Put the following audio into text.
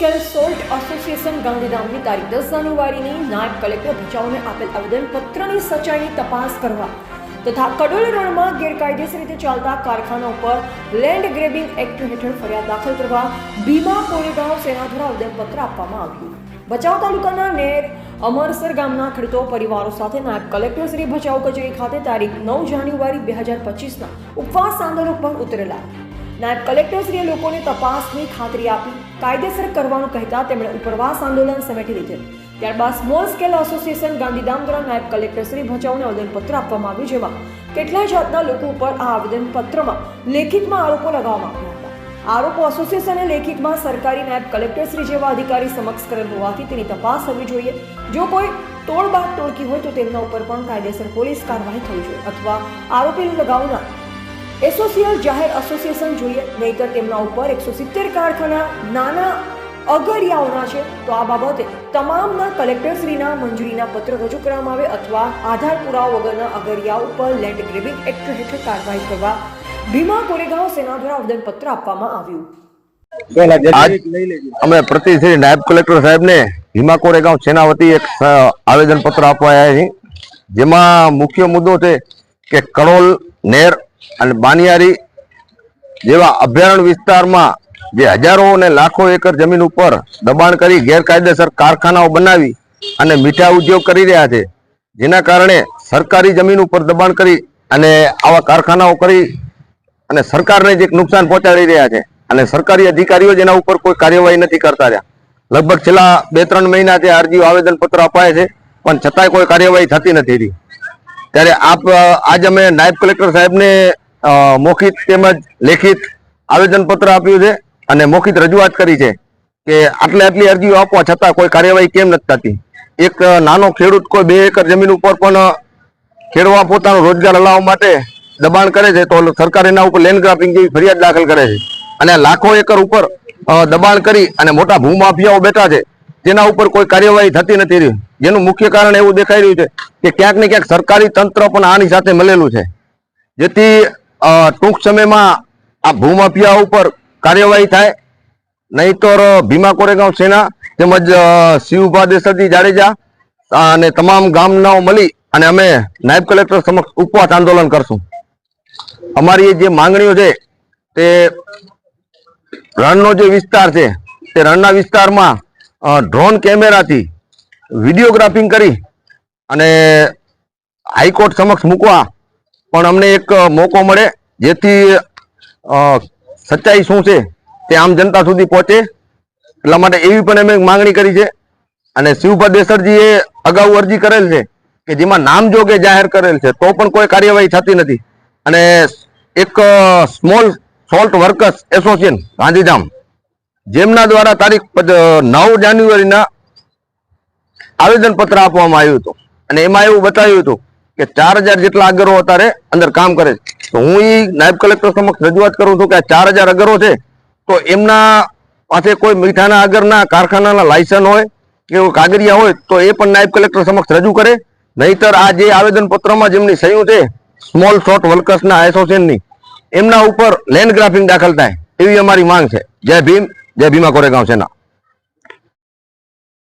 એસોસિયલ salt association ગાંધીધામની તારીખ 10 જાન્યુઆરીની નાયબ collector ભચાઉને આપેલ આવેદનપત્રની સચ્ચાઈની તપાસ કરવા તથા કડોલ રણમાં ગેરકાયદેસર રીતે ચાલતા કારખાના ઉપર લેન્ડ ગ્રેબિંગ એક્ટ હેઠળ ફરિયાદ દાખલ કરવા ભીમા કોરેગાંવ સેના દ્વારા આવેદનપત્ર આપવામાં આવ્યું। ભચાઉ તાલુકાના નેર અમરસર ગામના ખેડૂતો પરિવારો સાથે નાયબ કલેક્ટર શ્રી ભચાઉ કચેરી ખાતે તારીખ 9 જાન્યુઆરી 2025ના ઉપવાસ આંદોલન પર ઉતરેલા। નાયબ કલેક્ટરશ્રીએ લોકોને તપાસની ખાતરી આપી કાયદેસર કરવાનું કહેતા તેમણે ઉપવાસ આંદોલન સમેટી લીધેલ। ત્યારબાદ સ્મોલ સ્કેલ એસોસિએશન ગાંધીધામ દ્વારા નાયબ કલેક્ટરશ્રી ભચાઉને આવેદનપત્ર આપવામાં આવ્યું, જેમાં કેટલાય જાતના લોકો ઉપર આ આવેદનપત્રમાં લેખિતમાં આરોપો લગાવવામાં આવ્યા હતા। આરોપો એસોસિએશને લેખિતમાં સરકારી નાયબ કલેક્ટરશ્રી જેવા અધિકારી સમક્ષ કરેલ હોવાથી તેની તપાસ થવી જોઈએ। જો કોઈ તોડબાગ ટોળકી હોય તો તેમના ઉપર પણ કાયદેસર પોલીસ કાર્યવાહી થવી જોઈએ અથવા આરોપી લગાવનાર એસોસિયલ જાહેર એસોસિએશન જોઈએ, નહીતર તેમના ઉપર 170 કારખાના નાના અગરિયાઓના છે તો આ બાબતે તમામના કલેક્ટરશ્રીના મંજૂરીના પત્ર રજૂ કરવામાં આવે અથવા આધાર પુરાવા વગરના અગરિયાઓ ઉપર લેન્ડ ગ્રેબિંગ એક્ટ હેઠળ કાર્યવાહી કરવા ભીમા કોરેગાંવ સેના દ્વારા આવેદનપત્ર આપવામાં આવ્યું। અમે પ્રતિશ્રી નાયબ કલેક્ટર સાહેબને ભીમા કોરેગાંવ સેના વતી એક આવેદનપત્ર આપવા આવ્યા છીએ, જેમાં મુખ્ય મુદ્દો છે કે કડોલ, નેર અને બાનિયારી જેવા અભયારણ્ય વિસ્તારમાં જે હજારો અને લાખો એકર જમીન ઉપર દબાણ કરી ગેરકાયદેસર કારખાનાઓ બનાવી અને મીઠા ઉદ્યોગ કરી રહ્યા છે, જેના કારણે સરકારી જમીન ઉપર દબાણ કરી અને આવા કારખાનાઓ કરી અને સરકારને જ એક નુકસાન પહોંચાડી રહ્યા છે અને સરકારી અધિકારીઓ જેના ઉપર કોઈ કાર્યવાહી નથી કરતા રહ્યા। લગભગ છેલ્લા 2-3 મહિનાથી અરજીઓ આવેદનપત્ર અપાય છે, પણ છતાંય કોઈ કાર્યવાહી થતી નથી રહી। ત્યારે આજ અમે નાયબ કલેક્ટર સાહેબને મૌખિક તેમજ લેખિત આવેદનપત્ર આપ્યું છે અને મૌખિક રજૂઆત કરી છે કે આટલી અરજીઓ આપવા છતાં કોઈ કાર્યવાહી કેમ નથી થતી। એક નાનો ખેડૂત કોઈ 2 એકર જમીન ઉપર પણ ખેડવા પોતાનો રોજગાર હલાવવા માટે દબાણ કરે છે તો સરકાર એના ઉપર લેન્ડ ગ્રાફિંગ જેવી ફરિયાદ દાખલ કરે છે અને લાખો એકર ઉપર દબાણ કરી અને મોટા ભૂમાફિયાઓ બેઠા છે, તેના ઉપર કોઈ કાર્યવાહી થતી નથી રહી। જેનું મુખ્ય કારણ એવું દેખાઈ રહ્યું છે કે ક્યાંક ને ક્યાંક સરકારી તંત્ર પણ આની સાથે મળેલું છે, જેથી ટૂંક સમયમાં આ ભૂમાફિયા ઉપર કાર્યવાહી થાય, નહીતર ભીમા કોરેગાંવ સેના તેમજ શિવભા દેસરજી જાડેજા અને તમામ ગામનાઓ મળી અને અમે નાયબ કલેક્ટર સમક્ષ ઉપવાસ આંદોલન કરશું। અમારી જે માંગણીઓ છે તે રણનો જે વિસ્તાર છે તે રણના વિસ્તારમાં ડ્રોન કેમેરાથી વિડીયોગ્રાફિંગ કરી અને હાઈકોર્ટ સમક્ષ મૂકવા પણ અમને એક મોકો મળે, જેથી સચ્ચાઈ શું છે તે આમ જનતા સુધી પહોંચે। એટલા માટે એવી પણ અમે માંગણી કરી છે અને શિવભા દેસરજીએ અગાઉ અરજી કરેલ છે કે જેમાં નામજોગે જાહેર કરેલ છે તો પણ કોઈ કાર્યવાહી થતી નથી અને એક small salt workers association Gandhidham જેમના દ્વારા તારીખ 9 જાન્યુઆરીના આવેદનપત્ર આપવામાં આવ્યું હતું અને એમાં એવું બતાવ્યું હતું કે 4000 જેટલા અગરો અત્યારે અંદર કામ કરે છે। તો હું એ નાયબ કલેક્ટર સમક્ષ રજૂઆત કરું છું કે આ 4000 અગરો છે તો એમના પાસે કોઈ મીઠાના અગરના કારખાનાના લાયસન્સ હોય કે કાગળિયા હોય તો એ પણ નાયબ કલેક્ટર સમક્ષ રજૂ કરે, નહીતર આ જે આવેદનપત્રમાં જેમની સહી છે સ્મોલ સોલ્ટ વર્કર્સના એસોસિએશનની એમના ઉપર લેન્ડ ગ્રાફિંગ દાખલ થાય એવી અમારી માંગ છે। જય ભીમ, જય ભીમા કોરેગાંવ સેના।